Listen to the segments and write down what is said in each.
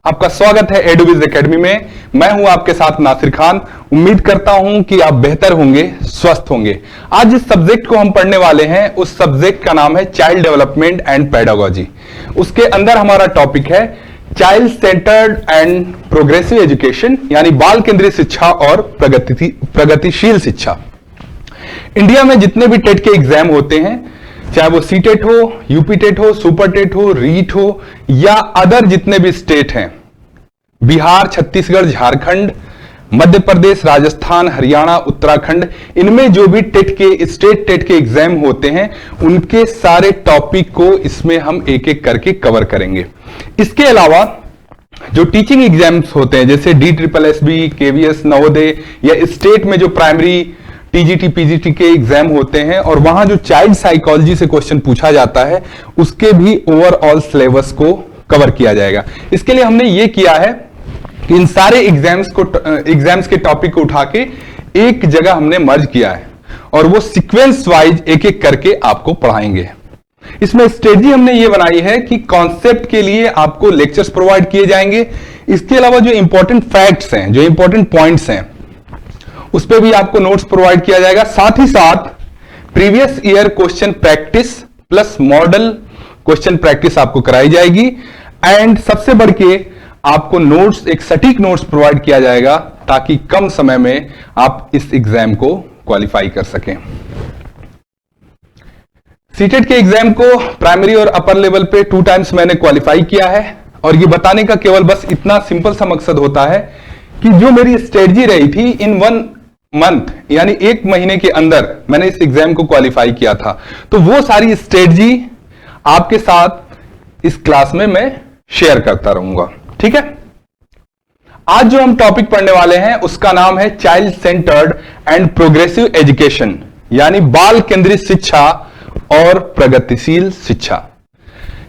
आपका स्वागत है एडुविज एकेडमी में। मैं हूं आपके साथ नासिर खान। उम्मीद करता हूं कि आप बेहतर होंगे, स्वस्थ होंगे। आज जिस सब्जेक्ट को हम पढ़ने वाले हैं उस सब्जेक्ट का नाम है चाइल्ड डेवलपमेंट एंड पेडागोजी। उसके अंदर हमारा टॉपिक है child centred and progressive education, यानी बाल केंद्रित शिक्षा और प्रगतिशील शिक्षा। इंडिया में जितने भी टेट के एग्जाम होते हैं, चाहे वो सी टेट हो, यूपी टेट हो, सुपर टेट हो, रीट हो या अदर जितने भी स्टेट हैं, बिहार, छत्तीसगढ़, झारखंड, मध्य प्रदेश, राजस्थान, हरियाणा, उत्तराखंड, इनमें जो भी टेट के स्टेट टेट के एग्जाम होते हैं उनके सारे टॉपिक को इसमें हम एक एक करके कवर करेंगे। इसके अलावा जो टीचिंग एग्जाम्स होते हैं जैसे DSSB, KVS, नवोदय या स्टेट में जो प्राइमरी TGT, PGT के एग्जाम होते हैं और वहां जो चाइल्ड साइकोलॉजी से क्वेश्चन पूछा जाता है उसके भी ओवरऑल सिलेबस को कवर किया जाएगा। इसके लिए हमने ये किया है कि इन सारे एग्जाम्स के टॉपिक को उठा के एक जगह हमने मर्ज किया है और वो सीक्वेंस वाइज एक एक करके आपको पढ़ाएंगे। इसमें स्ट्रेटजी हमने ये बनाई है कि कॉन्सेप्ट के लिए आपको लेक्चर्स प्रोवाइड किए जाएंगे। इसके अलावा जो इंपॉर्टेंट फैक्ट्स हैं, जो इंपॉर्टेंट पॉइंट्स हैं, उस पर भी आपको नोट्स प्रोवाइड किया जाएगा। साथ ही साथ previous year question practice plus model question practice आपको कराई जाएगी एंड सबसे बढ़ के आपको नोट्स, एक सटीक नोट्स प्रोवाइड किया जाएगा ताकि कम समय में आप इस एग्जाम को क्वालिफाई कर सकें। सीटेट के एग्जाम को प्राइमरी और अपर लेवल पे 2 टाइम्स मैंने क्वालिफाई किया है और ये बताने का केवल बस इतना सिंपल सा मकसद होता है कि जो मेरी स्ट्रेटजी रही थी इन 1 मंथ यानी 1 महीने के अंदर मैंने इस एग्जाम को क्वालिफाई किया था, तो वो सारी स्ट्रेटजी आपके साथ इस क्लास में मैं शेयर करता रहूंगा। ठीक है, आज जो हम टॉपिक पढ़ने वाले हैं उसका नाम है child centred and progressive education, यानी बाल केंद्रित शिक्षा और प्रगतिशील शिक्षा।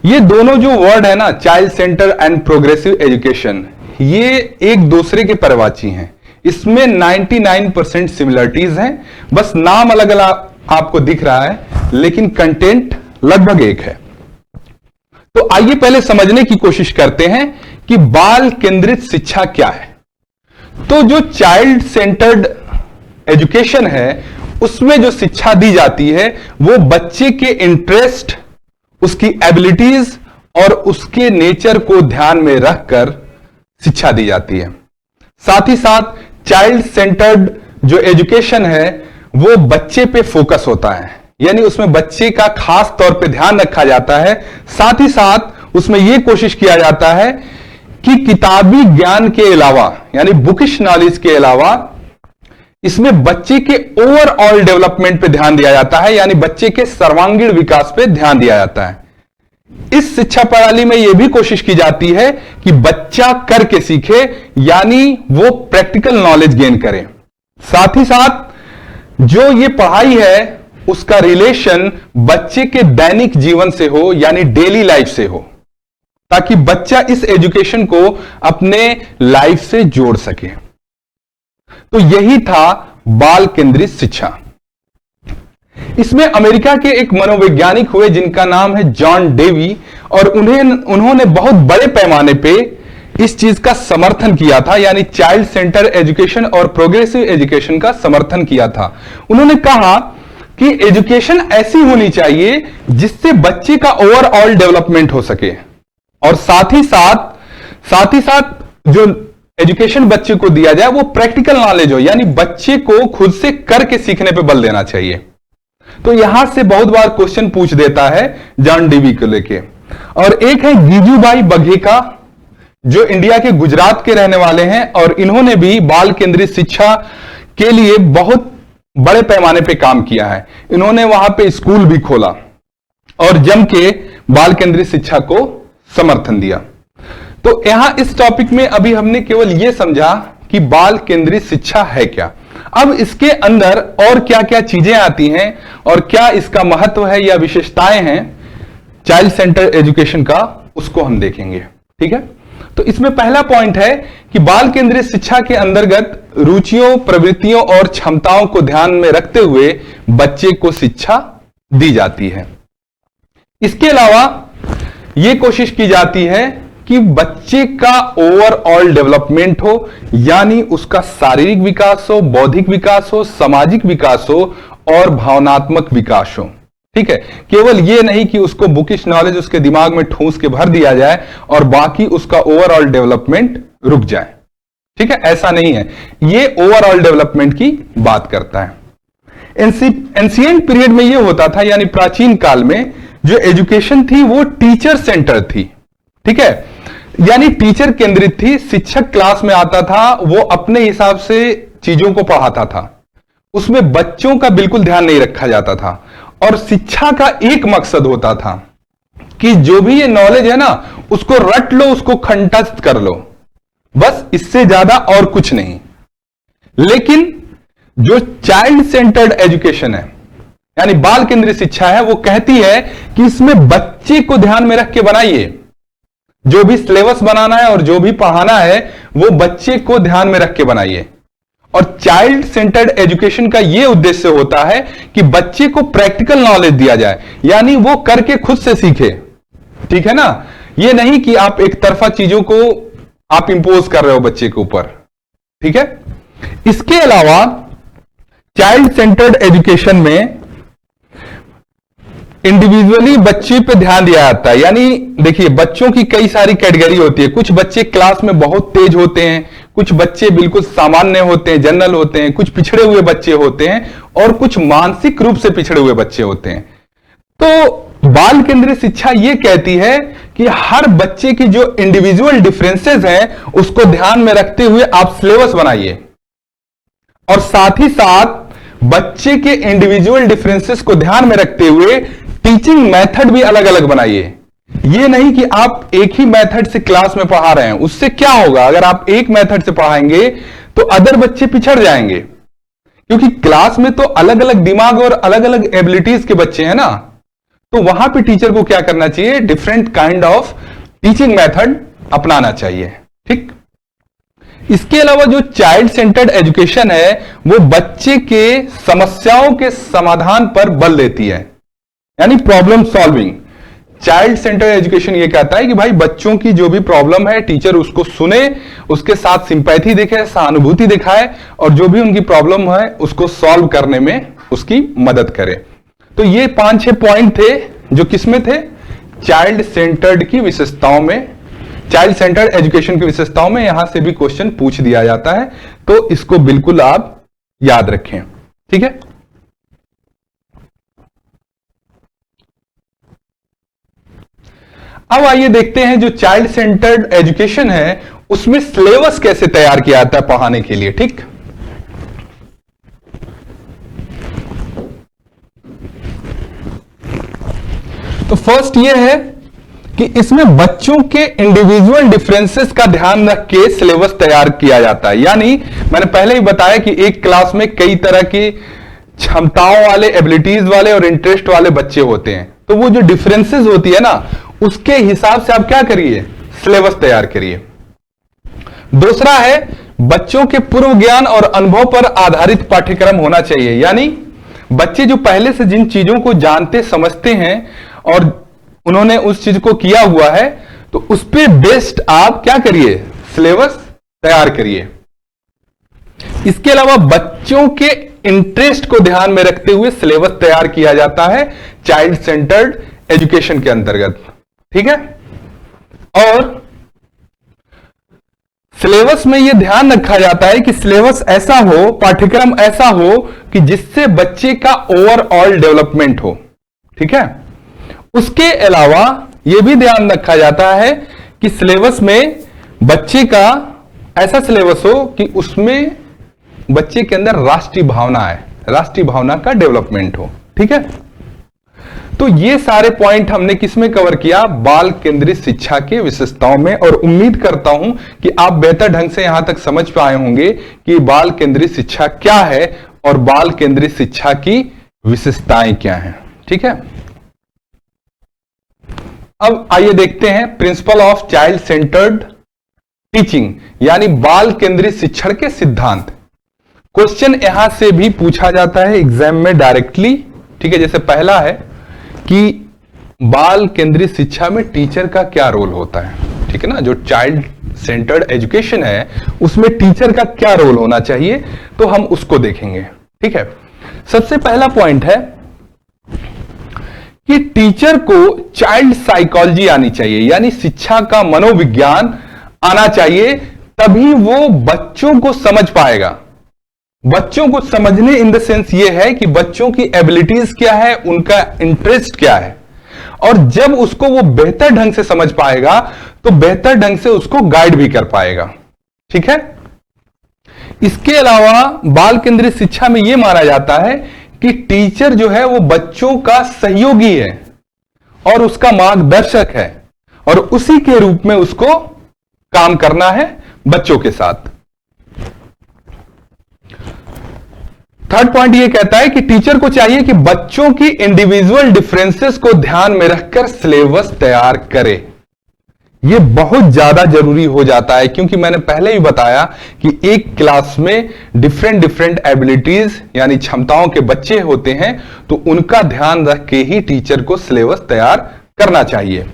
ये दोनों जो वर्ड है ना, child centre and progressive education, ये एक दूसरे के परिवाची हैं। इसमें 99% सिमिलरिटीज हैं, बस नाम अलग अलग आपको दिख रहा है लेकिन कंटेंट लगभग एक है। तो आइए पहले समझने की कोशिश करते हैं कि बाल केंद्रित शिक्षा क्या है। तो जो चाइल्ड सेंटर्ड एजुकेशन है उसमें जो शिक्षा दी जाती है वो बच्चे के इंटरेस्ट, उसकी एबिलिटीज और उसके नेचर को ध्यान में रखकर शिक्षा दी जाती है। साथ ही साथ चाइल्ड सेंटर्ड जो एजुकेशन है वो बच्चे पे फोकस होता है, यानी उसमें बच्चे का खास तौर पे ध्यान रखा जाता है। साथ ही साथ उसमें यह कोशिश किया जाता है कि किताबी ज्ञान के अलावा यानी बुकिश नॉलेज के अलावा इसमें बच्चे के ओवरऑल डेवलपमेंट पे ध्यान दिया जाता है, यानी बच्चे के सर्वांगीण विकास पे ध्यान दिया जाता है। इस शिक्षा प्रणाली में यह भी कोशिश की जाती है कि बच्चा करके सीखे, यानी वो प्रैक्टिकल नॉलेज गेन करे। साथ ही साथ जो ये पढ़ाई है उसका रिलेशन बच्चे के दैनिक जीवन से हो, यानी डेली लाइफ से हो, ताकि बच्चा इस एजुकेशन को अपने लाइफ से जोड़ सके। तो यही था बाल केंद्रित शिक्षा। इसमें अमेरिका के एक मनोवैज्ञानिक हुए जिनका नाम है जॉन डेवी, और उन्होंने बहुत बड़े पैमाने पे इस चीज का समर्थन किया था, यानी चाइल्ड सेंटर एजुकेशन और प्रोग्रेसिव एजुकेशन का समर्थन किया था। उन्होंने कहा कि एजुकेशन ऐसी होनी चाहिए जिससे बच्चे का ओवरऑल डेवलपमेंट हो सके और साथ ही साथ जो एजुकेशन बच्चे को दिया जाए वो प्रैक्टिकल नॉलेज हो, यानी बच्चे को खुद से करके सीखने पे बल देना चाहिए। तो यहां से बहुत बार क्वेश्चन पूछ देता है जॉन डेवी को लेके। और एक है गिजुबाई बघेला जो इंडिया के गुजरात के रहने वाले हैं और इन्होंने भी बाल केंद्रित शिक्षा के लिए बहुत बड़े पैमाने पे काम किया है। इन्होंने वहां पे स्कूल भी खोला और जम के बाल केंद्रित शिक्षा को समर्थन दिया। तो यहां इस टॉपिक में अभी हमने केवल यह समझा कि बाल केंद्रित शिक्षा है क्या। अब इसके अंदर और क्या क्या चीजें आती हैं और क्या इसका महत्व है या विशेषताएं हैं चाइल्ड सेंटर एजुकेशन का, उसको हम देखेंगे। ठीक है, तो इसमें पहला पॉइंट है कि बाल केंद्रित शिक्षा के अंतर्गत रुचियों, प्रवृत्तियों और क्षमताओं को ध्यान में रखते हुए बच्चे को शिक्षा दी जाती है। इसके अलावा यह कोशिश की जाती है कि कि बच्चे का ओवरऑल डेवलपमेंट हो, यानी उसका शारीरिक विकास हो, बौद्धिक विकास हो, सामाजिक विकास हो और भावनात्मक विकास हो। ठीक है, केवल यह नहीं कि उसको बुकिश नॉलेज उसके दिमाग में ठूस के भर दिया जाए और बाकी उसका ओवरऑल डेवलपमेंट रुक जाए। ठीक है, ऐसा नहीं है, यह ओवरऑल डेवलपमेंट की बात करता है। एंशिएंट पीरियड में यह होता था, यानी प्राचीन काल में जो एजुकेशन थी वो टीचर सेंटर थी। ठीक है, यानी टीचर केंद्रित थी। शिक्षक क्लास में आता था, वो अपने हिसाब से चीजों को पढ़ाता था, उसमें बच्चों का बिल्कुल ध्यान नहीं रखा जाता था। और शिक्षा का एक मकसद होता था कि जो भी ये नॉलेज है ना, उसको रट लो, उसको कंठस्थ कर लो, बस, इससे ज्यादा और कुछ नहीं। लेकिन जो चाइल्ड सेंटर्ड एजुकेशन है, यानी बाल केंद्रित शिक्षा है, वो कहती है कि इसमें बच्चे को ध्यान में रख के बनाइए। जो भी सिलेबस बनाना है और जो भी पढ़ाना है वो बच्चे को ध्यान में रख के बनाइए। और चाइल्ड सेंटर्ड एजुकेशन का यह उद्देश्य होता है कि बच्चे को प्रैक्टिकल नॉलेज दिया जाए, यानी वो करके खुद से सीखे। ठीक है ना, ये नहीं कि आप एक तरफा चीजों को आप इंपोज कर रहे हो बच्चे के ऊपर। ठीक है, इसके अलावा चाइल्ड सेंटर्ड एजुकेशन में इंडिविजुअली बच्चे पे ध्यान दिया जाता है। यानी देखिए, बच्चों की कई सारी कैटेगरी होती है। कुछ बच्चे क्लास में बहुत तेज होते हैं, कुछ बच्चे बिल्कुल सामान्य होते हैं, जनरल होते हैं, कुछ पिछड़े हुए बच्चे होते हैं और कुछ मानसिक रूप से पिछड़े हुए बच्चे होते हैं। तो बाल केंद्रित शिक्षा यह कहती है कि हर बच्चे की जो इंडिविजुअल डिफरेंसेस हैं उसको ध्यान में रखते हुए आप सिलेबस बनाइए, और साथ ही साथ बच्चे के इंडिविजुअल डिफरेंसेस को ध्यान में रखते हुए टीचिंग मेथड भी अलग अलग बनाइए। यह नहीं कि आप एक ही मेथड से क्लास में पढ़ा रहे हैं। उससे क्या होगा, अगर आप एक मेथड से पढ़ाएंगे तो अदर बच्चे पिछड़ जाएंगे, क्योंकि क्लास में तो अलग अलग दिमाग और अलग अलग एबिलिटीज के बच्चे हैं ना। तो वहां पे टीचर को क्या करना चाहिए, different kind of teaching method अपनाना चाहिए। ठीक, इसके अलावा जो चाइल्ड सेंटर्ड एजुकेशन है वो बच्चे के समस्याओं के समाधान पर बल देती है, यानी problem solving. Child centred education ये कहता है कि भाई बच्चों की जो भी प्रॉब्लम है टीचर उसको सुने, उसके साथ सिंपैथी दिखाए, सहानुभूति दिखाए और जो भी उनकी प्रॉब्लम है उसको सॉल्व करने में उसकी मदद करे। तो ये 5-6 पॉइंट थे जो किसमें थे, चाइल्ड सेंटर्ड की विशेषताओं में, चाइल्ड सेंटर्ड एजुकेशन की विशेषताओं में। यहां से भी क्वेश्चन पूछ दिया जाता है, तो इसको बिल्कुल आप याद रखें। ठीक है, अब आइए देखते हैं जो चाइल्ड सेंटर्ड एजुकेशन है उसमें सिलेबस कैसे तैयार किया जाता है पढ़ाने के लिए। ठीक, तो फर्स्ट ये है कि इसमें बच्चों के इंडिविजुअल डिफरेंसेस का ध्यान रख के सिलेबस तैयार किया जाता है। यानी मैंने पहले ही बताया कि एक क्लास में कई तरह की क्षमताओं वाले, एबिलिटीज वाले और इंटरेस्ट वाले बच्चे होते हैं। तो वो जो डिफरेंसेस होती है ना, उसके हिसाब से आप क्या करिए, सिलेबस तैयार करिए। दूसरा है बच्चों के पूर्व ज्ञान और अनुभव पर आधारित पाठ्यक्रम होना चाहिए। यानी बच्चे जो पहले से जिन चीजों को जानते समझते हैं और उन्होंने उस चीज को किया हुआ है, तो उस पर बेस्ड आप क्या करिए, सिलेबस तैयार करिए। इसके अलावा बच्चों के इंटरेस्ट को ध्यान में रखते हुए सिलेबस तैयार किया जाता है चाइल्ड सेंटर्ड एजुकेशन के अंतर्गत। ठीक है, और सिलेबस में यह ध्यान रखा जाता है कि सिलेबस ऐसा हो, पाठ्यक्रम ऐसा हो कि जिससे बच्चे का ओवरऑल डेवलपमेंट हो। ठीक है, उसके अलावा यह भी ध्यान रखा जाता है कि सिलेबस में बच्चे का ऐसा सिलेबस हो कि उसमें बच्चे के अंदर राष्ट्रीय भावना है, राष्ट्रीय भावना का डेवलपमेंट हो। ठीक है, तो ये सारे पॉइंट हमने किसमें कवर किया, बाल केंद्रित शिक्षा के विशेषताओं में। और उम्मीद करता हूं कि आप बेहतर ढंग से यहां तक समझ पाए होंगे कि बाल केंद्रित शिक्षा क्या है और बाल केंद्रित शिक्षा की विशेषताएं क्या हैं। ठीक है, अब आइए देखते हैं principle of child centred teaching, यानी बाल केंद्रित शिक्षण के सिद्धांत। क्वेश्चन यहां से भी पूछा जाता है एग्जाम में डायरेक्टली। ठीक है, जैसे पहला है कि बाल केंद्रित शिक्षा में टीचर का क्या रोल होता है। ठीक है ना, जो चाइल्ड सेंटर्ड एजुकेशन है उसमें टीचर का क्या रोल होना चाहिए, तो हम उसको देखेंगे। ठीक है, सबसे पहला पॉइंट है कि टीचर को चाइल्ड साइकोलॉजी आनी चाहिए, यानी शिक्षा का मनोविज्ञान आना चाहिए, तभी वो बच्चों को समझ पाएगा। बच्चों को समझने इन द सेंस ये है कि बच्चों की एबिलिटीज क्या है, उनका इंटरेस्ट क्या है, और जब उसको वो बेहतर ढंग से समझ पाएगा तो बेहतर ढंग से उसको गाइड भी कर पाएगा। ठीक है, इसके अलावा बाल केंद्रित शिक्षा में यह माना जाता है कि टीचर जो है वो बच्चों का सहयोगी है और उसका मार्गदर्शक है, और उसी के रूप में उसको काम करना है बच्चों के साथ। थर्ड पॉइंट ये कहता है कि टीचर को चाहिए कि बच्चों की इंडिविजुअल डिफरेंसेस को ध्यान में रखकर सिलेबस तैयार करे। यह बहुत ज्यादा जरूरी हो जाता है, क्योंकि मैंने पहले ही बताया कि एक क्लास में डिफरेंट एबिलिटीज यानी क्षमताओं के बच्चे होते हैं, तो उनका ध्यान रख के ही टीचर को सिलेबस तैयार करना चाहिए।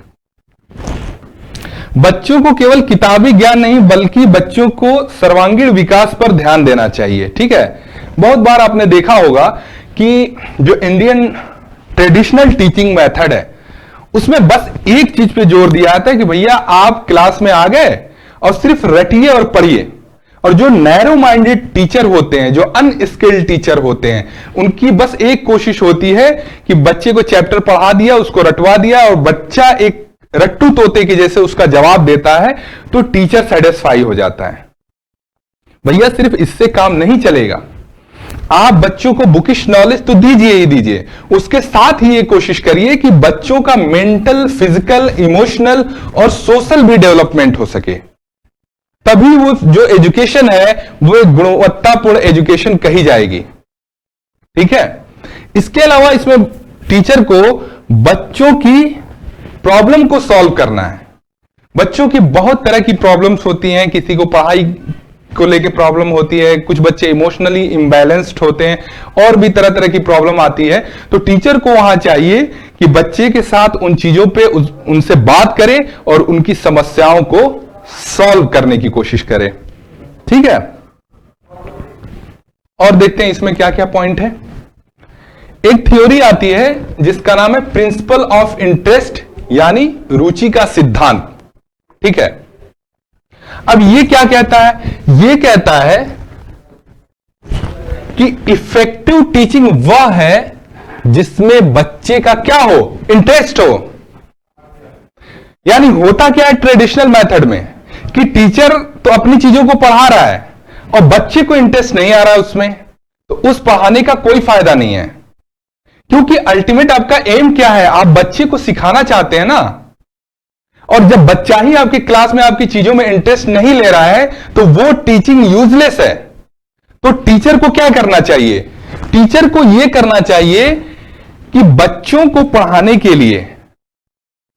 बच्चों को केवल किताबी ज्ञान नहीं बल्कि बच्चों को सर्वांगीण विकास पर ध्यान देना चाहिए। ठीक है, बहुत बार आपने देखा होगा कि जो इंडियन ट्रेडिशनल टीचिंग मेथड है उसमें बस एक चीज पे जोर दिया जाता है कि भैया आप क्लास में आ गए और सिर्फ रटिए और पढ़िए, और जो नैरो माइंडेड टीचर होते हैं, जो अनस्किल्ड टीचर होते हैं, उनकी बस एक कोशिश होती है कि बच्चे को चैप्टर पढ़ा दिया, उसको रटवा दिया, और बच्चा एक रट्टू तोते के जैसे उसका जवाब देता है तो टीचर सेटिस्फाई हो जाता है। भैया सिर्फ इससे काम नहीं चलेगा, आप बच्चों को बुकिश नॉलेज तो दीजिए ही दीजिए, उसके साथ ही ये कोशिश करिए कि बच्चों का मेंटल, फिजिकल, इमोशनल और सोशल भी डेवलपमेंट हो सके, तभी वो जो एजुकेशन है वो एक गुणवत्तापूर्ण एजुकेशन कही जाएगी। ठीक है, इसके अलावा इसमें टीचर को बच्चों की प्रॉब्लम को सॉल्व करना है। बच्चों की बहुत तरह की प्रॉब्लम्स होती हैं, किसी को पढ़ाई को लेके प्रॉब्लम होती है, कुछ बच्चे इमोशनली इम्बैलेंस्ड होते हैं, और भी तरह तरह की प्रॉब्लम आती है। तो टीचर को वहां चाहिए कि बच्चे के साथ उन चीजों पे उनसे बात करे और उनकी समस्याओं को सॉल्व करने की कोशिश करे। ठीक है, और देखते हैं इसमें क्या क्या पॉइंट है। एक थ्योरी आती है जिसका नाम है प्रिंसिपल ऑफ इंटरेस्ट, यानी रुचि का सिद्धांत। ठीक है, अब ये क्या कहता है? ये कहता है कि इफेक्टिव टीचिंग वह है जिसमें बच्चे का क्या हो, इंटरेस्ट हो। यानी होता क्या है ट्रेडिशनल मेथड में कि टीचर तो अपनी चीजों को पढ़ा रहा है और बच्चे को इंटरेस्ट नहीं आ रहा है उसमें, तो उस पढ़ाने का कोई फायदा नहीं है, क्योंकि अल्टीमेट आपका एम क्या है, आप बच्चे को सिखाना चाहते हैं ना। और जब बच्चा ही आपकी क्लास में आपकी चीजों में इंटरेस्ट नहीं ले रहा है तो वो टीचिंग यूजलेस है। तो टीचर को क्या करना चाहिए? टीचर को यह करना चाहिए कि बच्चों को पढ़ाने के लिए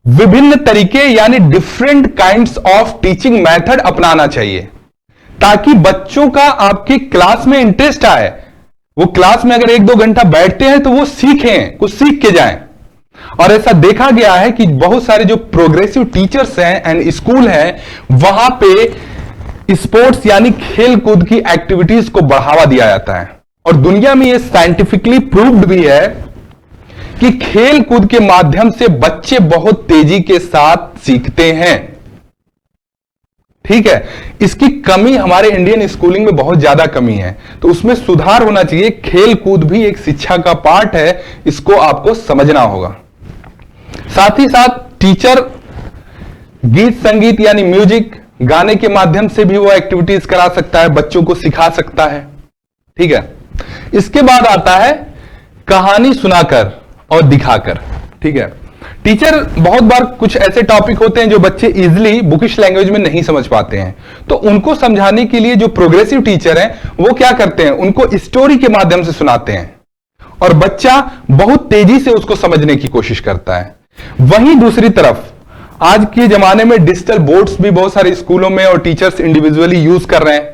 विभिन्न तरीके यानी different kinds of teaching method अपनाना चाहिए, ताकि बच्चों का आपकी क्लास में इंटरेस्ट आए। वो क्लास में अगर 1-2 घंटा बैठते हैं तो वो सीखें, कुछ सीख के जाएं। और ऐसा देखा गया है कि बहुत सारे जो प्रोग्रेसिव टीचर्स हैं एंड स्कूल हैं, वहां पे स्पोर्ट्स यानी खेल कूद की एक्टिविटीज को बढ़ावा दिया जाता है। और दुनिया में यह साइंटिफिकली प्रूव्ड भी है कि खेल कूद के माध्यम से बच्चे बहुत तेजी के साथ सीखते हैं। ठीक है, इसकी कमी हमारे इंडियन स्कूलिंग में बहुत ज्यादा कमी है, तो उसमें सुधार होना चाहिए। खेल कूद भी एक शिक्षा का पार्ट है, इसको आपको समझना होगा। साथ ही साथ टीचर गीत संगीत यानी म्यूजिक, गाने के माध्यम से भी वो एक्टिविटीज करा सकता है, बच्चों को सिखा सकता है। ठीक है, इसके बाद आता है कहानी सुनाकर और दिखाकर। ठीक है, टीचर बहुत बार कुछ ऐसे टॉपिक होते हैं जो बच्चे इजीली बुकिश लैंग्वेज में नहीं समझ पाते हैं, तो उनको समझाने के लिए जो प्रोग्रेसिव टीचर हैं वो क्या करते हैं, उनको स्टोरी के माध्यम से सुनाते हैं और बच्चा बहुत तेजी से उसको समझने की कोशिश करता है। वहीं दूसरी तरफ आज के जमाने में डिजिटल बोर्ड्स भी बहुत सारे स्कूलों में और टीचर्स इंडिविजुअली यूज कर रहे हैं,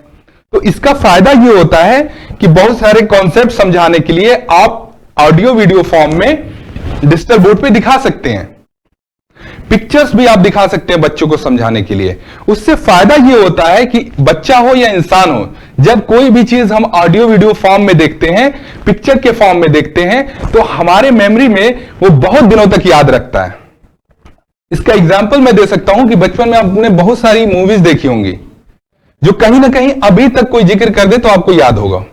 तो इसका फायदा ये होता है कि बहुत सारे कॉन्सेप्ट समझाने के लिए आप ऑडियो वीडियो फॉर्म में डिजिटल बोर्ड पे दिखा सकते हैं। पिक्चर्स भी आप दिखा सकते हैं बच्चों को समझाने के लिए। उससे फायदा ये होता है कि बच्चा हो या इंसान हो, जब कोई भी चीज हम ऑडियो वीडियो फॉर्म में देखते हैं, पिक्चर के फॉर्म में देखते हैं, तो हमारे मेमोरी में वो बहुत दिनों तक याद रखता है। इसका एग्जाम्पल मैं दे सकता हूं कि बचपन में आपने बहुत सारी मूवीज देखी होंगी जो कहीं ना कहीं अभी तक कोई जिक्र कर दे तो आपको याद होगा।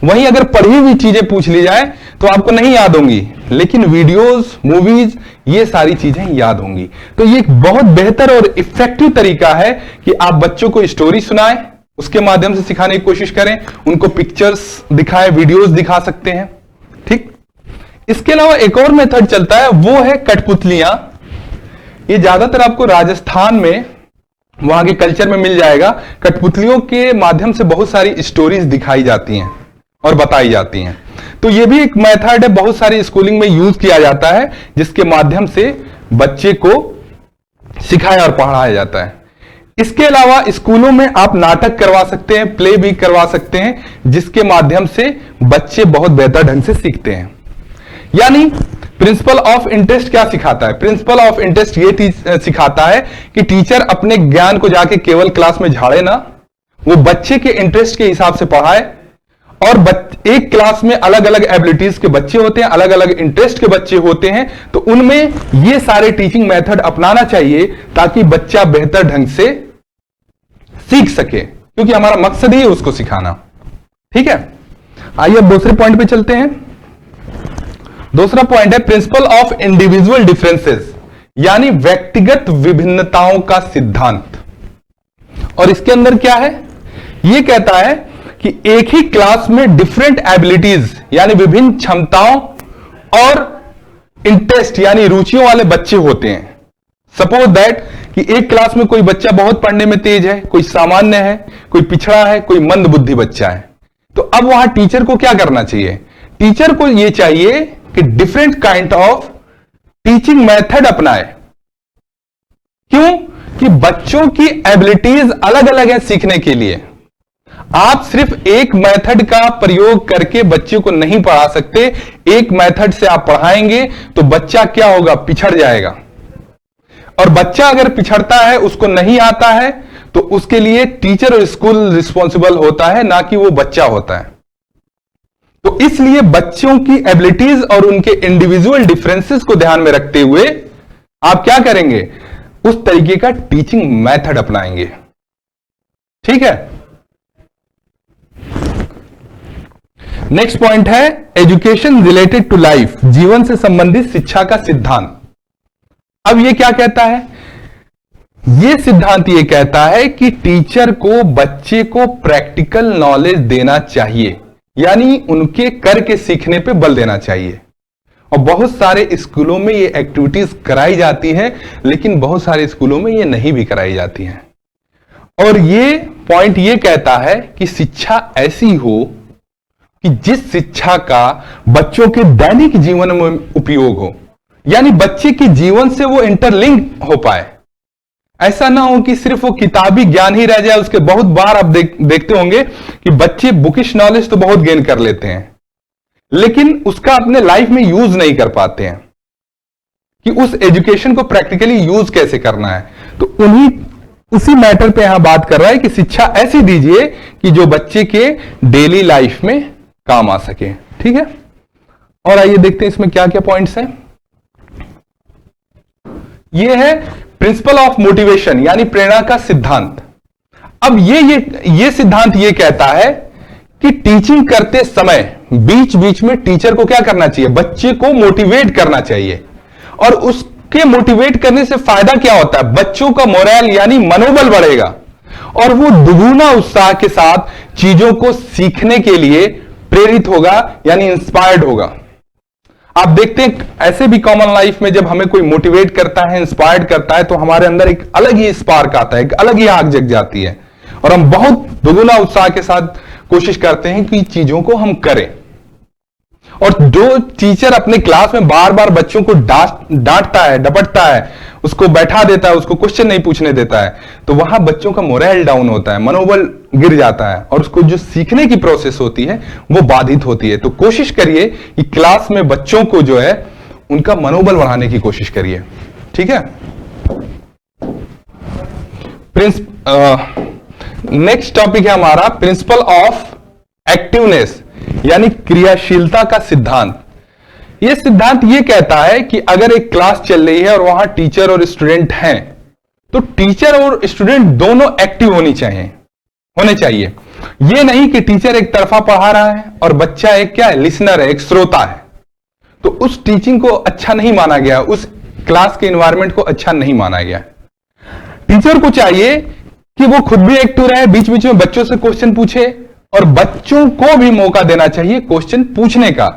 वहीं अगर पढ़ी हुई चीजें पूछ ली जाए तो आपको नहीं याद होंगी, लेकिन वीडियोस, मूवीज, ये सारी चीजें याद होंगी। तो ये एक बहुत बेहतर और इफेक्टिव तरीका है कि आप बच्चों को स्टोरी सुनाएं, उसके माध्यम से सिखाने की कोशिश करें, उनको पिक्चर्स दिखाएं, वीडियोस दिखा सकते हैं। ठीक। इसके अलावा एक और मेथड चलता है, वो है कठपुतलियां। ये ज्यादातर आपको राजस्थान में, वहां के कल्चर में मिल जाएगा। कठपुतलियों के माध्यम से बहुत सारी स्टोरीज दिखाई जाती हैं और बताई जाती हैं। तो ये भी एक मेथड है, बहुत सारी स्कूलिंग में यूज किया जाता है, जिसके माध्यम से बच्चे को सिखाया और पढ़ाया जाता है। इसके अलावा स्कूलों में आप नाटक करवा सकते हैं, प्ले भी करवा सकते हैं, जिसके माध्यम से बच्चे बहुत बेहतर ढंग से सीखते हैं। यानी प्रिंसिपल ऑफ इंटरेस्ट क्या सिखाता है? प्रिंसिपल ऑफ इंटरेस्ट ये सिखाता है कि टीचर अपने ज्ञान को जाके केवल क्लास में झाड़े ना, वो बच्चे के इंटरेस्ट के हिसाब से पढ़ाए। और एक क्लास में अलग अलग एबिलिटीज के बच्चे होते हैं, अलग अलग इंटरेस्ट के बच्चे होते हैं, तो उनमें ये सारे टीचिंग मेथड अपनाना चाहिए ताकि बच्चा बेहतर ढंग से सीख सके, क्योंकि हमारा मकसद ही है उसको सिखाना। ठीक है, आइए अब दूसरे पॉइंट पे चलते हैं। दूसरा पॉइंट है प्रिंसिपल ऑफ इंडिविजुअल डिफरेंसेस, यानी व्यक्तिगत विभिन्नताओं का सिद्धांत। और इसके अंदर क्या है? यह कहता है कि एक ही क्लास में डिफरेंट एबिलिटीज यानी विभिन्न क्षमताओं और इंटरेस्ट यानी रुचियों वाले बच्चे होते हैं। सपोज दैट कि एक क्लास में कोई बच्चा बहुत पढ़ने में तेज है, कोई सामान्य है, कोई पिछड़ा है, कोई मंद बुद्धि बच्चा है। तो अब वहां टीचर को क्या करना चाहिए? टीचर को यह चाहिए कि different kind of teaching method अपनाए। क्यों? कि बच्चों की एबिलिटीज अलग अलग है सीखने के लिए। आप सिर्फ एक मेथड का प्रयोग करके बच्चे को नहीं पढ़ा सकते। एक मेथड से आप पढ़ाएंगे तो बच्चा क्या होगा? पिछड़ जाएगा। और बच्चा अगर पिछड़ता है, उसको नहीं आता है, तो उसके लिए टीचर और स्कूल रिस्पॉन्सिबल होता है, ना कि वो बच्चा होता है। तो इसलिए बच्चों की एबिलिटीज और उनके इंडिविजुअल डिफरेंसेस को ध्यान में रखते हुए आप क्या करेंगे? उस तरीके का टीचिंग मेथड अपनाएंगे। ठीक है। नेक्स्ट पॉइंट है एजुकेशन रिलेटेड टू लाइफ, जीवन से संबंधित शिक्षा का सिद्धांत। अब यह क्या कहता है? यह सिद्धांत यह कहता है कि टीचर को बच्चे को प्रैक्टिकल नॉलेज देना चाहिए, यानी उनके करके सीखने पे बल देना चाहिए। और बहुत सारे स्कूलों में ये एक्टिविटीज कराई जाती है, लेकिन बहुत सारे स्कूलों में ये नहीं भी कराई जाती है। और ये पॉइंट ये कहता है कि शिक्षा ऐसी हो कि जिस शिक्षा का बच्चों के दैनिक जीवन में उपयोग हो, यानी बच्चे के जीवन से वो इंटरलिंक हो पाए। ऐसा ना हो कि सिर्फ वो किताबी ज्ञान ही रह जाए। उसके बहुत बार आप देखते होंगे कि बच्चे बुकिश नॉलेज तो बहुत गेन कर लेते हैं, लेकिन उसका अपने लाइफ में यूज नहीं कर पाते हैं कि उस एजुकेशन को प्रैक्टिकली यूज कैसे करना है। तो उसी मैटर पे यहां बात कर रहा है कि शिक्षा ऐसी दीजिए कि जो बच्चे के डेली लाइफ में काम आ सके। ठीक है। और आइए देखते हैं इसमें क्या क्या पॉइंट्स हैं। यह है प्रिंसिपल ऑफ मोटिवेशन, यानी प्रेरणा का सिद्धांत। अब ये सिद्धांत ये कहता है कि टीचिंग करते समय बीच बीच में टीचर को क्या करना चाहिए? बच्चे को मोटिवेट करना चाहिए। और उसके मोटिवेट करने से फायदा क्या होता है? बच्चों का मोरल यानी मनोबल बढ़ेगा और वो दुगुना उत्साह के साथ चीजों को सीखने के लिए प्रेरित होगा, यानी इंस्पायर्ड होगा। आप देखते हैं ऐसे भी कॉमन लाइफ में जब हमें कोई मोटिवेट करता है, इंस्पायर्ड करता है, तो हमारे अंदर एक अलग ही स्पार्क आता है, एक अलग ही आग जग जाती है और हम बहुत दुगुना उत्साह के साथ कोशिश करते हैं कि चीजों को हम करें। और जो टीचर अपने क्लास में बार बार बच्चों को डांटता है, डपटता है, उसको बैठा देता है, उसको क्वेश्चन नहीं पूछने देता है, तो वहां बच्चों का मोरल डाउन होता है, मनोबल गिर जाता है और उसको जो सीखने की प्रोसेस होती है वो बाधित होती है। तो कोशिश करिए कि क्लास में बच्चों को जो है उनका मनोबल बढ़ाने की कोशिश करिए। ठीक है। नेक्स्ट टॉपिक है हमारा प्रिंसिपल ऑफ एक्टिवनेस, यानी क्रियाशीलता का सिद्धांत। यह सिद्धांत यह कहता है कि अगर एक क्लास चल रही है और वहां टीचर और स्टूडेंट हैं, तो टीचर और स्टूडेंट दोनों एक्टिव होने चाहिए। यह नहीं कि टीचर एक तरफा पढ़ा रहा है और बच्चा एक क्या है, लिसनर है, एक श्रोता है। तो उस टीचिंग को अच्छा नहीं माना गया, उस क्लास के एनवायरनमेंट को अच्छा नहीं माना गया। टीचर को चाहिए कि वो खुद भी एक्टिव रहे, बीच बीच में बच्चों से क्वेश्चन पूछे और बच्चों को भी मौका देना चाहिए क्वेश्चन पूछने का।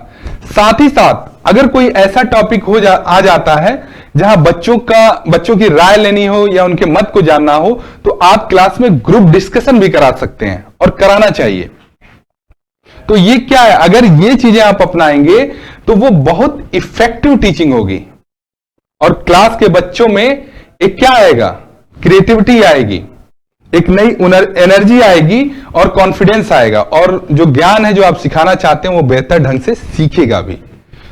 साथ ही साथ अगर कोई ऐसा टॉपिक आ जाता है जहां बच्चों की राय लेनी हो या उनके मत को जानना हो, तो आप क्लास में ग्रुप डिस्कशन भी करा सकते हैं और कराना चाहिए। तो ये क्या है, अगर ये चीजें आप अपनाएंगे तो वो बहुत इफेक्टिव टीचिंग होगी और क्लास के बच्चों में एक क्या आएगा, क्रिएटिविटी आएगी, एक नई एनर्जी आएगी और कॉन्फिडेंस आएगा, और जो ज्ञान है जो आप सिखाना चाहते हैं वो बेहतर ढंग से सीखेगा भी।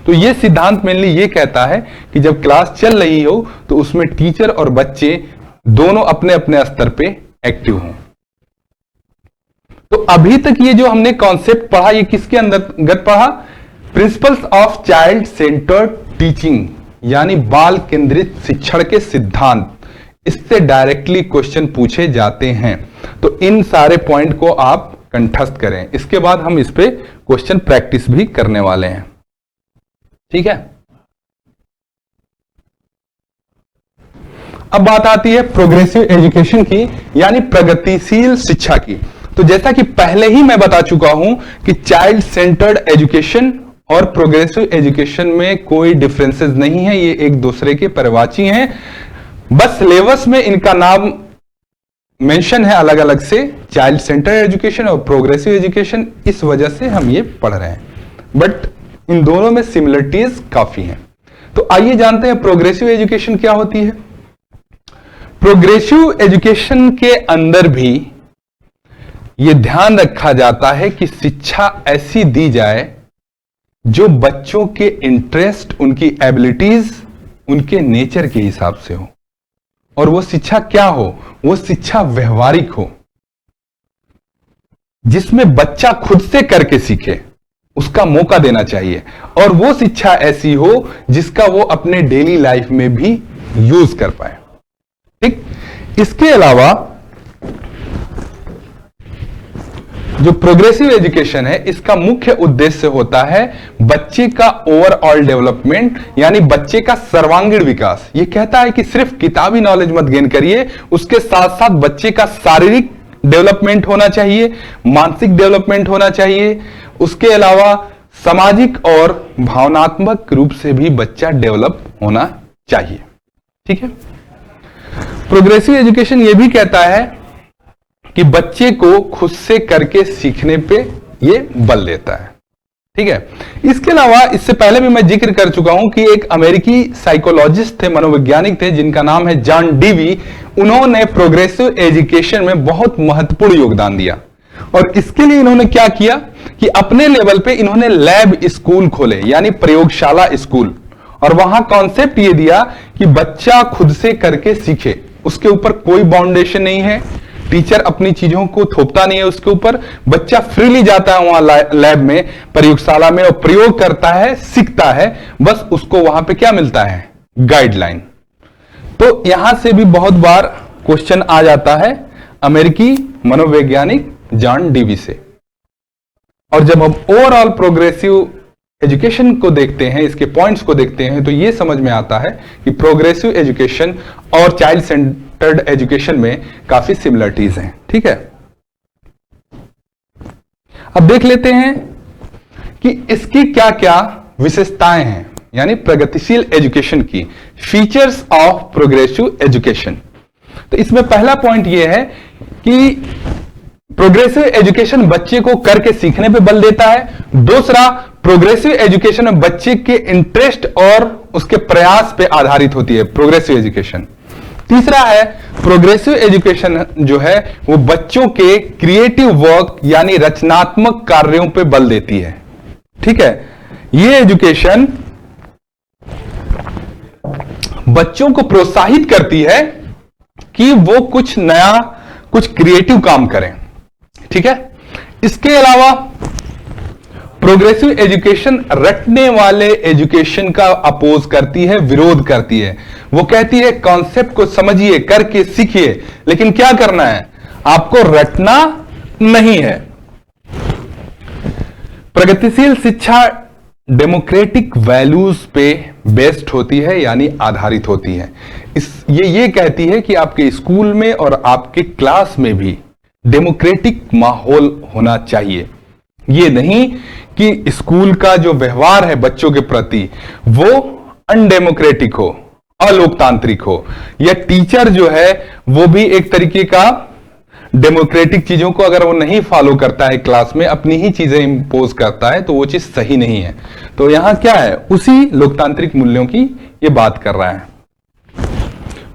तो ये सिद्धांत मेनली ये कहता है कि जब क्लास चल रही हो तो उसमें टीचर और बच्चे दोनों अपने अपने स्तर पे एक्टिव हों। तो अभी तक ये जो हमने कॉन्सेप्ट पढ़ा, ये किसके अंतर्गत पढ़ा, principles of child centred teaching, यानी बाल केंद्रित शिक्षण के सिद्धांत। इससे डायरेक्टली क्वेश्चन पूछे जाते हैं, तो इन सारे पॉइंट को आप कंठस्थ करें। इसके बाद हम इस पे क्वेश्चन प्रैक्टिस भी करने वाले हैं, ठीक है। अब बात आती है प्रोग्रेसिव एजुकेशन की, यानी प्रगतिशील शिक्षा की। तो जैसा कि पहले ही मैं बता चुका हूं कि चाइल्ड सेंटर्ड एजुकेशन और प्रोग्रेसिव एजुकेशन में कोई डिफरेंसेस नहीं है, ये एक दूसरे के परिवाची हैं, बस सिलेबस में इनका नाम मेंशन है अलग अलग से, चाइल्ड सेंटर्ड एजुकेशन और प्रोग्रेसिव एजुकेशन। इस वजह से हम ये पढ़ रहे हैं, बट इन दोनों में सिमिलरिटीज काफी हैं। तो आइए जानते हैं प्रोग्रेसिव एजुकेशन क्या होती है। प्रोग्रेसिव एजुकेशन के अंदर भी यह ध्यान रखा जाता है कि शिक्षा ऐसी दी जाए जो बच्चों के इंटरेस्ट, उनकी एबिलिटीज, उनके नेचर के हिसाब से हो। और वो शिक्षा क्या हो, वो शिक्षा व्यवहारिक हो, जिसमें बच्चा खुद से करके सीखे, उसका मौका देना चाहिए। और वो शिक्षा ऐसी हो जिसका वो अपने डेली लाइफ में भी यूज कर पाए, ठीक। इसके अलावा जो प्रोग्रेसिव एजुकेशन है, इसका मुख्य उद्देश्य होता है बच्चे का ओवरऑल डेवलपमेंट, यानी बच्चे का सर्वांगीण विकास। यह कहता है कि सिर्फ किताबी नॉलेज मत गेन करिए, उसके साथ साथ बच्चे का शारीरिक डेवलपमेंट होना चाहिए, मानसिक डेवलपमेंट होना चाहिए, उसके अलावा सामाजिक और भावनात्मक रूप से भी बच्चा डेवलप होना चाहिए, ठीक है। प्रोग्रेसिव एजुकेशन यह भी कहता है कि बच्चे को खुद से करके सीखने पे ये बल देता है, ठीक है। इसके अलावा इससे पहले भी मैं जिक्र कर चुका हूं कि एक अमेरिकी साइकोलॉजिस्ट थे, मनोवैज्ञानिक थे, जिनका नाम है जॉन डीवी। उन्होंने प्रोग्रेसिव एजुकेशन में बहुत महत्वपूर्ण योगदान दिया और इसके लिए इन्होंने क्या किया कि अपने लेवल पे इन्होंने लैब स्कूल खोले, यानी प्रयोगशाला स्कूल, और वहां कॉन्सेप्ट ये दिया कि बच्चा खुद से करके सीखे, उसके ऊपर कोई बाउंडेशन नहीं है, टीचर अपनी चीजों को थोपता नहीं है उसके ऊपर, बच्चा फ्रीली जाता है वहां लैब में, प्रयोगशाला में, और प्रयोग करता है, सीखता है, बस उसको वहां पे क्या मिलता है, गाइडलाइन। तो यहां से भी बहुत बार क्वेश्चन आ जाता है अमेरिकी मनोवैज्ञानिक जॉन डीवी से। और जब हम ओवरऑल प्रोग्रेसिव एजुकेशन को देखते हैं, इसके पॉइंट्स को देखते हैं, तो यह समझ में आता है कि प्रोग्रेसिव एजुकेशन और चाइल्ड सेंटर्ड एजुकेशन में काफी सिमिलरिटीज हैं, ठीक है। अब देख लेते हैं कि इसकी क्या क्या विशेषताएं हैं, यानी प्रगतिशील एजुकेशन की फीचर्स ऑफ प्रोग्रेसिव एजुकेशन। तो इसमें पहला पॉइंट यह है कि प्रोग्रेसिव एजुकेशन बच्चे को करके सीखने पे बल देता है। दूसरा, प्रोग्रेसिव एजुकेशन में बच्चे के इंटरेस्ट और उसके प्रयास पे आधारित होती है प्रोग्रेसिव एजुकेशन। तीसरा है, प्रोग्रेसिव एजुकेशन जो है वो बच्चों के क्रिएटिव वर्क यानी रचनात्मक कार्यों पे बल देती है, ठीक है। ये एजुकेशन बच्चों को प्रोत्साहित करती है कि वो कुछ नया, कुछ क्रिएटिव काम करें। ठीक है। इसके अलावा प्रोग्रेसिव एजुकेशन रटने वाले एजुकेशन का अपोज करती है, विरोध करती है। वो कहती है कॉन्सेप्ट को समझिए, करके सीखिए, लेकिन क्या करना है, आपको रटना नहीं है। प्रगतिशील शिक्षा डेमोक्रेटिक वैल्यूज पे बेस्ड होती है, यानी आधारित होती है। ये कहती है कि आपके स्कूल में और आपके क्लास में भी डेमोक्रेटिक माहौल होना चाहिए। ये नहीं कि स्कूल का जो व्यवहार है बच्चों के प्रति वो अनडेमोक्रेटिक हो, अलोकतांत्रिक हो, या टीचर जो है वो भी एक तरीके का डेमोक्रेटिक चीजों को अगर वो नहीं फॉलो करता है, क्लास में अपनी ही चीजें इंपोज करता है, तो वो चीज सही नहीं है। तो यहां क्या है, उसी लोकतांत्रिक मूल्यों की ये बात कर रहा है।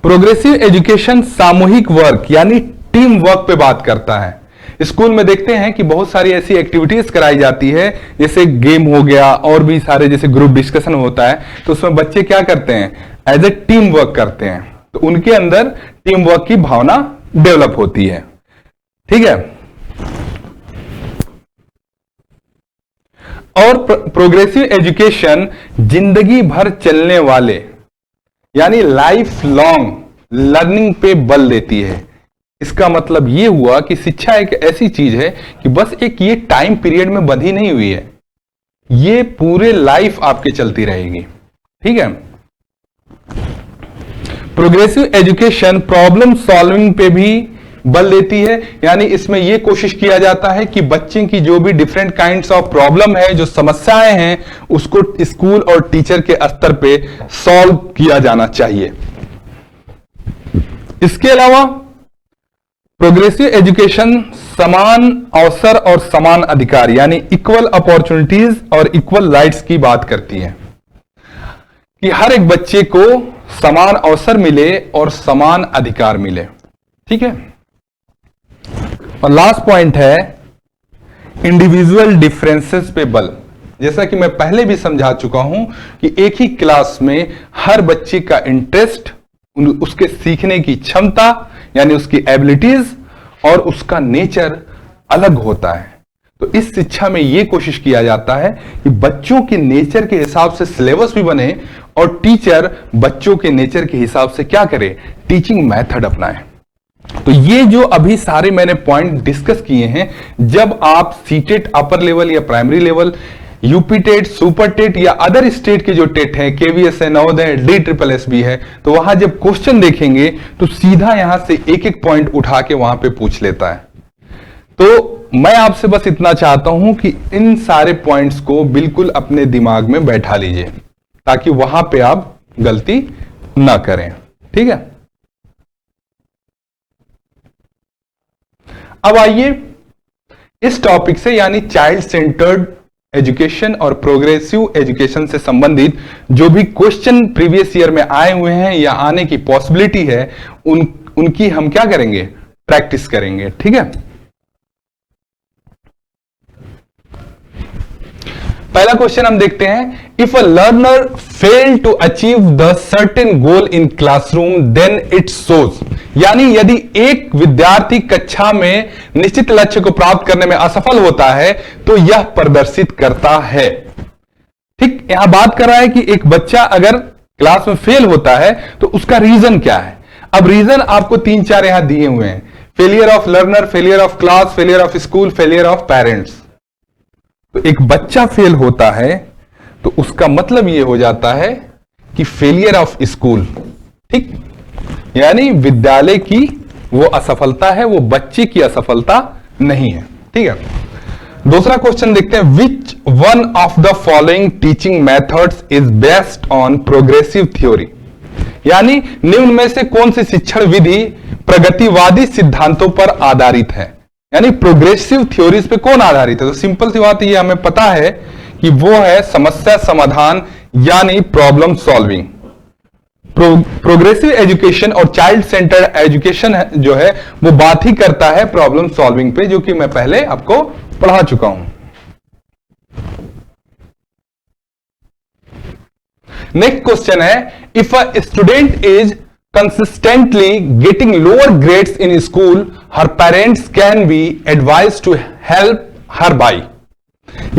प्रोग्रेसिव एजुकेशन सामूहिक वर्क यानी टीम वर्क पे बात करता है। स्कूल में देखते हैं कि बहुत सारी ऐसी एक्टिविटीज कराई जाती है, जैसे गेम हो गया और भी सारे, जैसे ग्रुप डिस्कशन होता है, तो उसमें बच्चे क्या करते हैं, एज ए टीम वर्क करते हैं, तो उनके अंदर टीम वर्क की भावना डेवलप होती है। ठीक है। और प्रोग्रेसिव एजुकेशन जिंदगी भर चलने वाले यानी लाइफ लॉन्ग लर्निंग पे बल देती है। इसका मतलब यह हुआ कि शिक्षा एक ऐसी चीज है कि बस एक ये टाइम पीरियड में बंधी नहीं हुई है, ये पूरे लाइफ आपके चलती रहेगी। ठीक है। प्रोग्रेसिव एजुकेशन प्रॉब्लम सॉल्विंग पे भी बल देती है, यानी इसमें यह कोशिश किया जाता है कि बच्चे की जो भी डिफरेंट काइंड्स ऑफ प्रॉब्लम है, जो समस्याएं हैं, उसको स्कूल और टीचर के स्तर पे सॉल्व किया जाना चाहिए। इसके अलावा प्रोग्रेसिव एजुकेशन समान अवसर और समान अधिकार यानी इक्वल अपॉर्चुनिटीज और इक्वल राइट्स की बात करती है, कि हर एक बच्चे को समान अवसर मिले और समान अधिकार मिले। ठीक है। और लास्ट पॉइंट है इंडिविजुअल डिफरेंसेस पे बल। जैसा कि मैं पहले भी समझा चुका हूं कि एक ही क्लास में हर बच्चे का इंटरेस्ट, उसके सीखने की क्षमता यानी उसकी एबिलिटीज और उसका नेचर अलग होता है। तो इस शिक्षा में यह कोशिश किया जाता है कि बच्चों के नेचर के हिसाब से सिलेबस भी बने और टीचर बच्चों के नेचर के हिसाब से क्या करे, टीचिंग मेथड अपनाए। तो ये जो अभी सारे मैंने पॉइंट डिस्कस किए हैं, जब आप सीटेट अपर लेवल या primary level, UP TET, super TET या अदर स्टेट के जो टेट है, केवीएस है, नवोदय, DSSS भी है, तो वहां जब क्वेश्चन देखेंगे तो सीधा यहां से एक एक पॉइंट उठा के वहां पे पूछ लेता है। तो मैं आपसे बस इतना चाहता हूं कि इन सारे पॉइंट्स को बिल्कुल अपने दिमाग में बैठा लीजिए, ताकि वहां पे आप गलती ना करें। ठीक है। अब आइए इस टॉपिक से यानी चाइल्ड सेंटर्ड एजुकेशन और प्रोग्रेसिव एजुकेशन से संबंधित जो भी क्वेश्चन प्रीवियस ईयर में आए हुए हैं या आने की पॉसिबिलिटी है, उनकी हम क्या करेंगे, प्रैक्टिस करेंगे। ठीक है। पहला क्वेश्चन हम देखते हैं, if a learner fail to achieve the certain goal in classroom then it shows, यानी यदि एक विद्यार्थी कक्षा में निश्चित लक्ष्य को प्राप्त करने में असफल होता है तो यह प्रदर्शित करता है। ठीक, यहां बात कर रहा है कि एक बच्चा अगर क्लास में फेल होता है तो उसका रीजन क्या है। अब रीजन आपको 3-4 यहां दिए हुए हैं, failure of learner, failure of class, failure of school, failure of parents. तो एक बच्चा फेल होता है तो उसका मतलब यह हो जाता है कि फेलियर ऑफ स्कूल। ठीक, यानी विद्यालय की वो असफलता है, वो बच्चे की असफलता नहीं है। ठीक है। दूसरा क्वेश्चन देखते हैं, which one of the following teaching methods is based on progressive theory, यानी निम्न में से कौन सी शिक्षण विधि प्रगतिवादी सिद्धांतों पर आधारित है, यानी प्रोग्रेसिव थ्योरीज पे कौन आधारित है। तो सिंपल सी बात ये हमें पता है कि वो है समस्या समाधान यानी प्रॉब्लम सॉल्विंग। प्रोग्रेसिव एजुकेशन और चाइल्ड सेंटर्ड एजुकेशन जो है वो बात ही करता है प्रॉब्लम सॉल्विंग पे, जो कि मैं पहले आपको पढ़ा चुका हूं। नेक्स्ट क्वेश्चन है, if a student is consistently getting lower grades in school, her parents can be advised to help her by।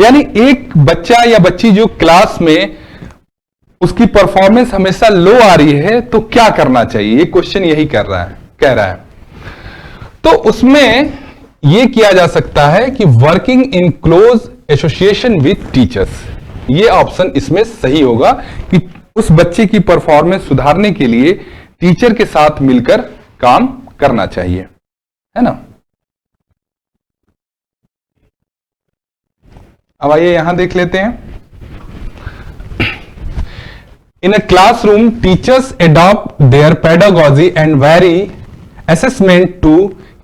यानी एक बच्चा या बच्ची जो क्लास में उसकी परफॉर्मेंस हमेशा लो आ रही है तो क्या करना चाहिए, ये क्वेश्चन यही कह रहा है। तो उसमें यह किया जा सकता है कि working in close association with teachers, ये ऑप्शन इसमें सही होगा कि उस बच्चे की परफॉर्मेंस सुधारने के लिए टीचर के साथ मिलकर काम करना चाहिए, है ना। अब आइए यहां देख लेते हैं। In a classroom teachers adopt their pedagogy and very assessment to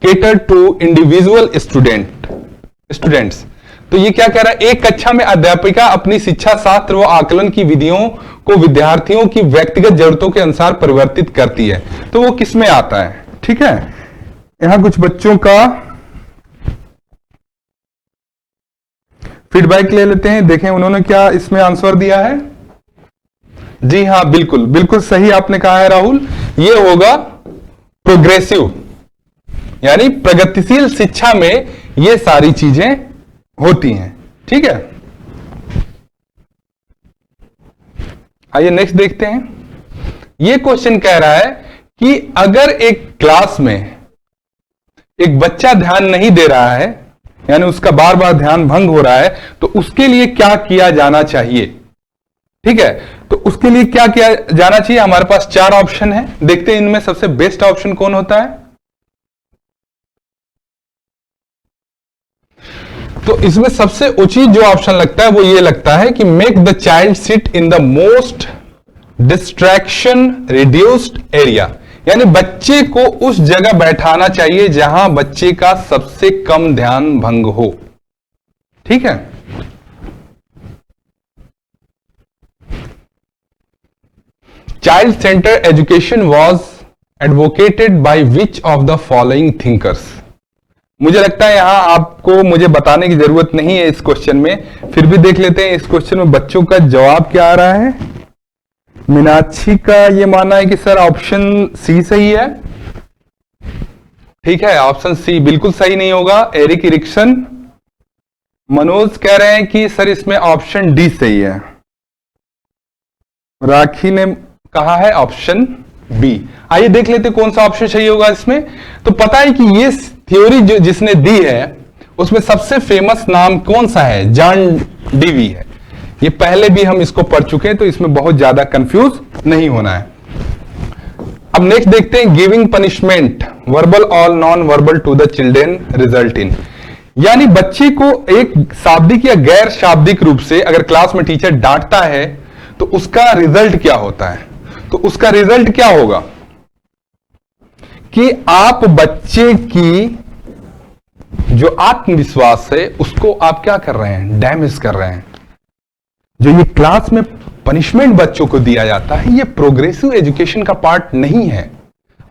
cater to individual students. तो ये क्या कह रहा है, एक कक्षा में अध्यापिका अपनी शिक्षा शास्त्र व आकलन की विधियों को विद्यार्थियों की व्यक्तिगत जरूरतों के अनुसार परिवर्तित करती है। तो वो किस में आता है, ठीक है। यहां कुछ बच्चों का फीडबैक ले लेते हैं, देखें उन्होंने क्या इसमें आंसर दिया है। जी हां, बिल्कुल बिल्कुल सही आपने कहा है राहुल, ये होगा प्रोग्रेसिव, यानी प्रगतिशील शिक्षा में ये सारी चीजें होती हैं, ठीक है। आइए नेक्स्ट देखते हैं। यह क्वेश्चन कह रहा है कि अगर एक क्लास में एक बच्चा ध्यान नहीं दे रहा है, यानी उसका बार बार ध्यान भंग हो रहा है, तो उसके लिए क्या किया जाना चाहिए, ठीक है। तो उसके लिए क्या किया जाना चाहिए, हमारे पास 4 ऑप्शन है, देखते हैं इनमें सबसे बेस्ट ऑप्शन कौन होता है। तो इसमें सबसे उचित जो ऑप्शन लगता है वो ये लगता है कि make the child sit in the most distraction reduced area, यानी बच्चे को उस जगह बैठाना चाहिए जहां बच्चे का सबसे कम ध्यान भंग हो, ठीक है। Child centre education was advocated by which of the following thinkers. मुझे लगता है यहां आपको मुझे बताने की जरूरत नहीं है इस क्वेश्चन में, फिर भी देख लेते हैं इस क्वेश्चन में बच्चों का जवाब क्या आ रहा है। मीनाक्षी का ये मानना है कि सर ऑप्शन सी सही है, ठीक है। ऑप्शन सी बिल्कुल सही नहीं होगा, एरिक इरिक्सन। मनोज कह रहे हैं कि सर इसमें ऑप्शन डी सही है। राखी ने कहा है ऑप्शन बी। आइए देख लेते कौन सा ऑप्शन सही होगा इसमें। तो पता है कि ये थ्योरी जो जिसने दी है उसमें सबसे फेमस नाम कौन सा है, जॉन डीवी है। ये पहले भी हम इसको पढ़ चुके हैं, तो इसमें बहुत ज्यादा कंफ्यूज नहीं होना है। अब नेक्स्ट देखते हैं, गिविंग पनिशमेंट वर्बल और non verbal to the children result in, यानी बच्चे को एक शाब्दिक या गैर शाब्दिक रूप से अगर क्लास में टीचर डांटता है तो उसका रिजल्ट क्या होता है। तो उसका रिजल्ट क्या होगा कि आप बच्चे की जो आत्मविश्वास है उसको आप क्या कर रहे हैं, डैमेज कर रहे हैं। जो ये क्लास में पनिशमेंट बच्चों को दिया जाता है ये प्रोग्रेसिव एजुकेशन का पार्ट नहीं है,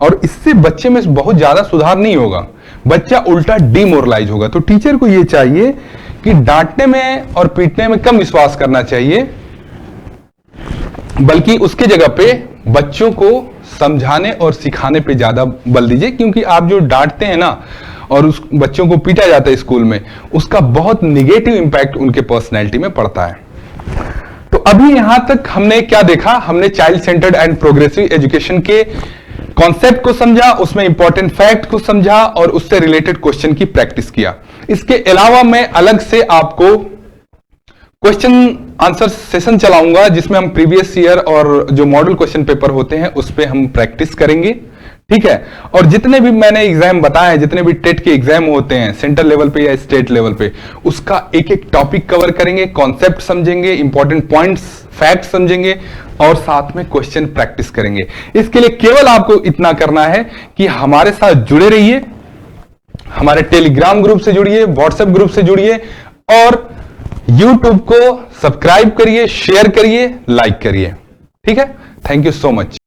और इससे बच्चे में बहुत ज्यादा सुधार नहीं होगा, बच्चा उल्टा डिमोरलाइज होगा। तो टीचर को यह चाहिए कि डांटने में और पीटने में कम विश्वास करना चाहिए, बल्कि उसके जगह पे बच्चों को समझाने और सिखाने पे ज्यादा बल दीजिए, क्योंकि आप जो डांटते हैं ना और उस बच्चों को पीटा जाता है स्कूल में, उसका बहुत निगेटिव इंपैक्ट उनके पर्सनैलिटी में पड़ता है। तो अभी यहां तक हमने क्या देखा, हमने child centred and progressive education के कॉन्सेप्ट को समझा, उसमें इंपॉर्टेंट फैक्ट को समझा और उससे रिलेटेड क्वेश्चन की प्रैक्टिस किया। इसके अलावा मैं अलग से आपको क्वेश्चन आंसर सेशन चलाऊंगा जिसमें हम प्रीवियस ईयर और जो मॉडल क्वेश्चन पेपर होते हैं उस पर हम प्रैक्टिस करेंगे, ठीक है। और जितने भी मैंने एग्जाम बताए हैं, जितने भी टेट के एग्जाम होते हैं सेंट्रल लेवल पे या स्टेट लेवल पे, उसका एक एक टॉपिक कवर करेंगे, कॉन्सेप्ट समझेंगे, इंपॉर्टेंट पॉइंट्स फैक्ट समझेंगे और साथ में क्वेश्चन प्रैक्टिस करेंगे। इसके लिए केवल आपको इतना करना है कि हमारे साथ जुड़े रहिए, हमारे टेलीग्राम ग्रुप से जुड़िए, व्हाट्सएप ग्रुप से जुड़िए और YouTube को सब्सक्राइब करिए, शेयर करिए, लाइक करिए, ठीक है। Thank you so much.